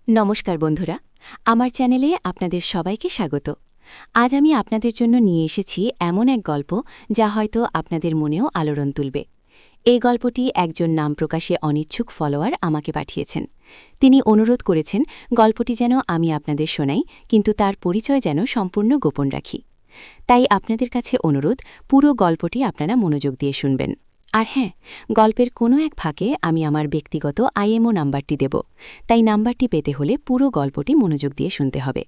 নমস্কার বন্ধুরা, আমার চ্যানেলে আপনাদের সবাইকে স্বাগত। আজ আমি আপনাদের জন্য নিয়ে এসেছি এমন এক গল্প যা হয়তো আপনাদের মনেও আলোড়ন তুলবে। এই গল্পটি একজন নাম প্রকাশে অনিচ্ছুক ফলোয়ার আমাকে পাঠিয়েছেন। তিনি অনুরোধ করেছেন গল্পটি যেন আমি আপনাদের শোনাই, কিন্তু তার পরিচয় যেন সম্পূর্ণ গোপন রাখি। তাই আপনাদের কাছে অনুরোধ, পুরো গল্পটি আপনারা মনোযোগ দিয়ে শুনবেন। আর হ্যাঁ, গল্পের কোনো এক ফাঁকে আমি আমার ব্যক্তিগত আইএমও নাম্বারটি দেব, তাই নাম্বারটি পেতে হলে পুরো গল্পটি মনোযোগ দিয়ে শুনতে হবে।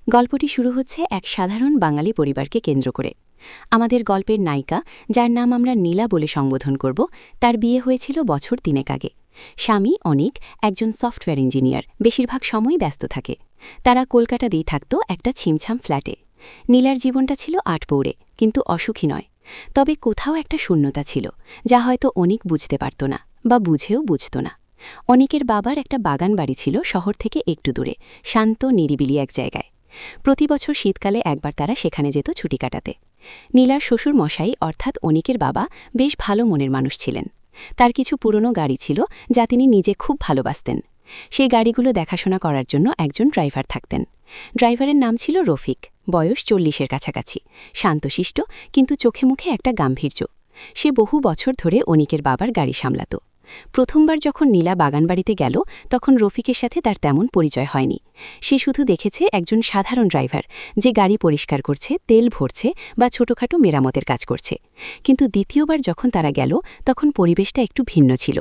গল্পটি শুরু হচ্ছে এক সাধারণ বাঙালি পরিবারকে কেন্দ্র করে। আমাদের গল্পের নায়িকা, যার নাম আমরা নীলা বলে সম্বোধন করব, তার বিয়ে হয়েছিল বছর 3 আগে। স্বামী অনিক একজন সফটওয়্যার ইঞ্জিনিয়ার, বেশিরভাগ সময় ব্যস্ত থাকে। তারা কলকাতাতেই থাকত একটা ছিমছাম ফ্ল্যাটে। নীলার জীবনটা ছিল আটপৌড়ে, কিন্তু অসুখী নয়। তবে কোথাও একটা শূন্যতা ছিল, যা হয়তো অনিক বুঝতে পারত না, বা বুঝেও বুঝত না। অনিকের বাবার একটা বাগান বাড়ি ছিল শহর থেকে একটু দূরে, শান্ত নিরিবিলি এক জায়গায়। প্রতি বছর শীতকালে একবার তারা সেখানে যেত ছুটি কাটাতে। নীলার শ্বশুর মশাই অর্থাৎ অনিকের বাবা বেশ ভালো মনের মানুষ ছিলেন। তার কিছু পুরনো গাড়ি ছিল যা তিনি নিজে খুব ভালোবাসতেন। সেই গাড়িগুলো দেখাশোনা করার জন্য একজন ড্রাইভার থাকতেন। ড্রাইভারের নাম ছিল রফিক, বয়স 40-এর কাছাকাছি, শান্তশিষ্ট, কিন্তু চোখে মুখে একটা গাম্ভীর্য। সে বহু বছর ধরে অনিকের বাবার গাড়ি সামলাত। প্রথমবার যখন নীলা বাগানবাড়িতে গেল, তখন রফিকের সাথে তার তেমন পরিচয় হয়নি। সে শুধু দেখেছে একজন সাধারণ ড্রাইভার, যে গাড়ি পরিষ্কার করছে, তেল ভরছে বা ছোটখাটো মেরামতের কাজ করছে। কিন্তু দ্বিতীয়বার যখন তারা গেল, তখন পরিবেশটা একটু ভিন্ন ছিল।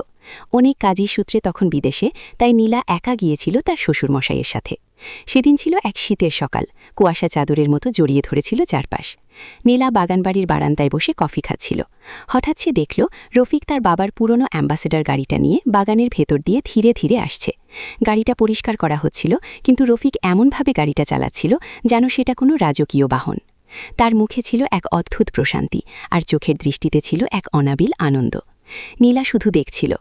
অনেক কাজী সূত্রে তখন বিদেশে, তাই নীলা একা গিয়েছিল তার শ্বশুরমশাইয়ের সাথে। সেদিন ছিল এক শীতের সকাল, কুয়াশা চাদরের মতো জড়িয়ে ধরেছিল চারপাশ। নীলা বাগানবাড়ির বারান্দায় বসে কফি খাচ্ছিল। হঠাৎ সে দেখল রফিক তার বাবার পুরনো অ্যাম্বাসেডর গাড়িটা নিয়ে বাগানের ভেতর দিয়ে ধীরে ধীরে আসছে। গাড়িটা পরিষ্কার করা হচ্ছিল, কিন্তু রফিক এমনভাবে গাড়িটা চালাচ্ছিল যেন সেটা কোনো রাজকীয় বাহন। তার মুখে ছিল এক অদ্ভুত প্রশান্তি, আর চোখের দৃষ্টিতে ছিল এক অনাবিল আনন্দ। নীলা শুধু দেখছিল।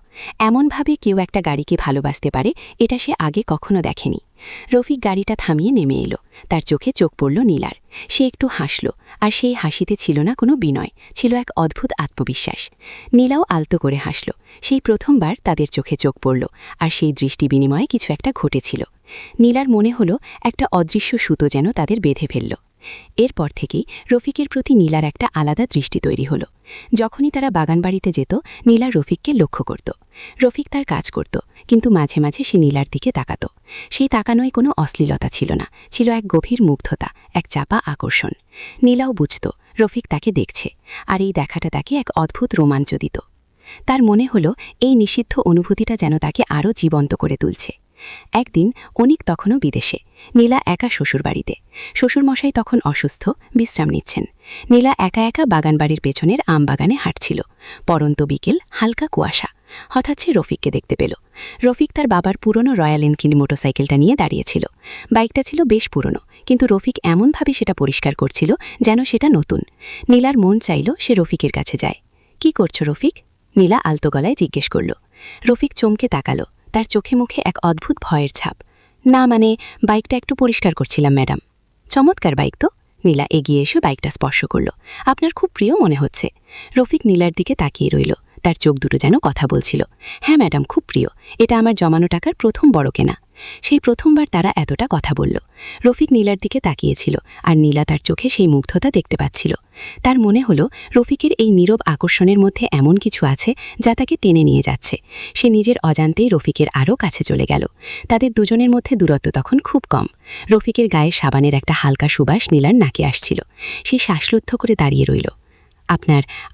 এমনভাবে কেউ একটা গাড়িকে ভালোবাসতে পারে, এটা সে আগে কখনো দেখেনি। রফিক গাড়িটা থামিয়ে নেমে এলো। তার চোখে চোখ পড়ল নীলার। সে একটু হাসল, আর সেই হাসিতে ছিল না কোনো বিনয়, ছিল এক অদ্ভুত আত্মবিশ্বাস। নীলাও আলতো করে হাসল। সেই প্রথমবার তাদের চোখে চোখ পড়ল, আর সেই দৃষ্টি বিনিময়ে কিছু একটা ঘটেছিল। নীলার মনে হল একটা অদৃশ্য সুতো যেন তাদের বেঁধে ফেলল। এরপর থেকেই রফিকের প্রতি নীলার একটা আলাদা দৃষ্টি তৈরি হল। যখনই তারা বাগানবাড়িতে যেত, নীলা রফিককে লক্ষ্য করত। রফিক তার কাজ করত, কিন্তু মাঝে মাঝে সে নীলার দিকে তাকাত। সেই তাকানোয় কোনো অশ্লীলতা ছিল না, ছিল এক গভীর মুগ্ধতা, এক চাপা আকর্ষণ। নীলাও বুঝত রফিক তাকে দেখছে, আর এই দেখাটা তাকে এক অদ্ভুত রোমাঞ্চ দিত। তার মনে হল এই নিষিদ্ধ অনুভূতিটা যেন তাকে আরও জীবন্ত করে তুলছে। একদিন অনিক তখনও বিদেশে, নীলা একা শ্বশুরবাড়িতে। শ্বশুরমশাই তখন অসুস্থ, বিশ্রাম নিচ্ছেন। নীলা একা একা বাগানবাড়ির পেছনের আমবাগানে হাঁটছিল। পরন্ত বিকেল, হালকা কুয়াশা। হঠাৎ সে রফিককে দেখতে পেল। রফিক তার বাবার পুরনো রয়্যাল এনফিল্ড মোটরসাইকেলটা নিয়ে দাঁড়িয়েছিল। বাইকটা ছিল বেশ পুরনো, কিন্তু রফিক এমনভাবে সেটা পরিষ্কার করছিল যেন সেটা নতুন। নীলার মন চাইল সে রফিকের কাছে যায়। কি করছো রফিক? নীলা আলতো গলায় জিজ্ঞেস করল। রফিক চমকে তাকালো। তার চোখে মুখে এক অদ্ভুত ভয়ের ছাপ। না মানে, বাইকটা একটু পরিষ্কার করছিলাম ম্যাডাম। চমৎকার বাইক তো। নীলা এগিয়ে এসে বাইকটা স্পর্শ করল। আপনার খুব প্রিয় মনে হচ্ছে। রফিক নীলার দিকে তাকিয়ে রইল। তার চোখ দুটো যেন কথা বলছিল। হ্যাঁ ম্যাডাম, খুব প্রিয়। এটা আমার জমানো টাকার প্রথম বড় কেনা। সেই প্রথমবার তারা এতটা কথা বলল। রফিক নীলার দিকে তাকিয়েছিল, আর নীলা তার চোখে সেই মুগ্ধতা দেখতে পাচ্ছিল। তার মনে হল রফিকের এই নীরব আকর্ষণের মধ্যে এমন কিছু আছে যা তাকে টেনে নিয়ে যাচ্ছে। সে নিজের অজান্তেই রফিকের আরও কাছে চলে গেল। তাদের দুজনের মধ্যে দূরত্ব তখন খুব কম। রফিকের গায়ে সাবানের একটা হালকা সুবাস নীলার নাকে আসছিল। সে শ্বাসরুদ্ধ করে দাঁড়িয়ে রইল।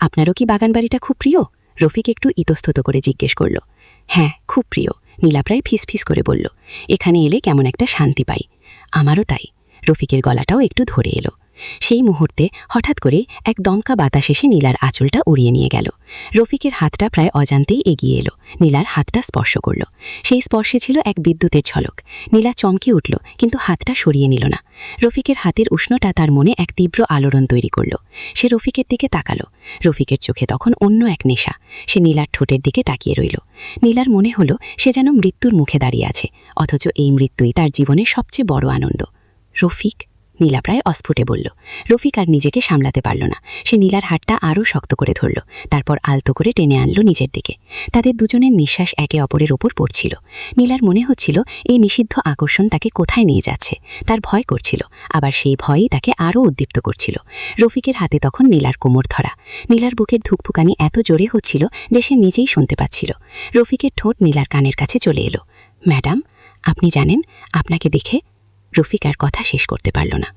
আপনারও কি বাগানবাড়িটা খুব প্রিয়? রফিক একটু ইতস্তত করে জিজ্ঞেস করল। হ্যাঁ, খুব প্রিয়। নীলা প্রায় ফিসফিস করে বলল। এখানে এলে কেমন একটা শান্তি পাই। আমারও তাই। রফিকের গলাটাও একটু ধরে এলো। সেই মুহূর্তে হঠাৎ করে এক দমকা বাতাস এসে নীলার আঁচলটা উড়িয়ে নিয়ে গেল। রফিকের হাতটা প্রায় অজান্তেই এগিয়ে এলো, নীলার হাতটা স্পর্শ করল। সেই স্পর্শে ছিল এক বিদ্যুতের ঝলক। নীলা চমকে উঠল, কিন্তু হাতটা সরিয়ে নিল না। রফিকের হাতের উষ্ণতা তার মনে এক তীব্র আলোড়ন তৈরি করল। সে রফিকের দিকে তাকালো। রফিকের চোখে তখন অন্য এক নেশা। সে নীলার ঠোঁটের দিকে তাকিয়ে রইল। নীলার মনে হলো সে যেন মৃত্যুর মুখে দাঁড়িয়ে আছে, অথচ এই মৃত্যুই তার জীবনের সবচেয়ে বড় আনন্দ। রফিক, নীলা প্রায় অস্ফুটে বলল। রফিক আর নিজেকে সামলাতে পারল না। সে নীলার হাতটা আরও শক্ত করে ধরল, তারপর আলতো করে টেনে আনলো নিজের দিকে। তাদের দুজনের নিঃশ্বাস একে অপরের ওপর পড়ছিল। নীলার মনে হচ্ছিল এই নিষিদ্ধ আকর্ষণ তাকে কোথায় নিয়ে যাচ্ছে। তার ভয় করছিল, আবার সেই ভয়ই তাকে আরও উদ্দীপ্ত করছিল। রফিকের হাতে তখন নীলার কোমর ধরা। নীলার বুকের ধুকপুকানি এত জোরে হচ্ছিল যে সে নিজেই শুনতে পাচ্ছিল। রফিকের ঠোঁট নীলার কানের কাছে চলে এলো। ম্যাডাম, আপনি জানেন, আপনাকে দেখে। রফিক আর কথা শেষ করতে পারল না।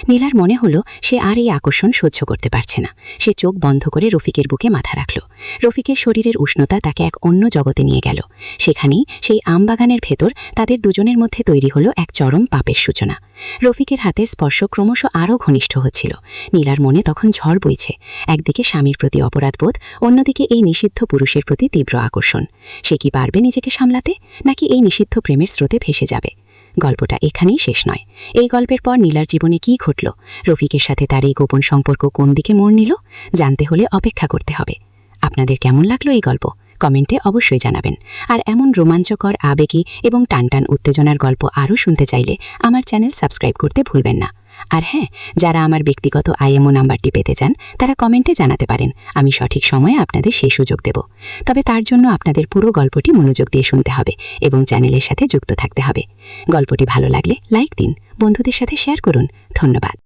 নীলার মনে হলো সে আর এই আকর্ষণ সহ্য করতে পারছে না। সে চোখ বন্ধ করে রফিকের বুকে মাথা রাখল। রফিকের শরীরের উষ্ণতা তাকে এক অন্য জগতে নিয়ে গেল। সেখানেই সেই আমবাগানের ভেতর তাদের দুজনের মধ্যে তৈরি হলো এক চরম পাপের সূচনা। রফিকের হাতের স্পর্শ ক্রমশ আরও ঘনিষ্ঠ হচ্ছিল। নীলার মনে তখন ঝড় বইছে। একদিকে স্বামীর প্রতি অপরাধবোধ, অন্যদিকে এই নিষিদ্ধ পুরুষের প্রতি তীব্র আকর্ষণ। সে কি পারবে নিজেকে সামলাতে, নাকি এই নিষিদ্ধ প্রেমের স্রোতে ভেসে যাবে? গল্পটা এখানেই শেষ নয়। এই গল্পের পর নীলার জীবনে কি ঘটল, রফিকের সাথে তার এই গোপন সম্পর্ক কোন দিকে মোড় নিল, জানতে হলে অপেক্ষা করতে হবে। আপনাদের কেমন লাগলো এই গল্প কমেন্টে অবশ্যই জানাবেন। আর এমন রোমাঞ্চকর, আবেগী এবং টানটান উত্তেজনার গল্প আরও শুনতে চাইলে আমার চ্যানেল সাবস্ক্রাইব করতে ভুলবেন না। আর হ্যাঁ, যারা আমার ব্যক্তিগত IMO নাম্বারটি পেতে চান তারা কমেন্টে জানাতে পারেন। আমি সঠিক সময়ে আপনাদের সেই সুযোগ দেব। তবে তার জন্য আপনাদের পুরো গল্পটি মনোযোগ দিয়ে শুনতে হবে এবং চ্যানেলের সাথে যুক্ত থাকতে হবে। গল্পটি ভালো লাগলে লাইক দিন, বন্ধুদের সাথে শেয়ার করুন। ধন্যবাদ।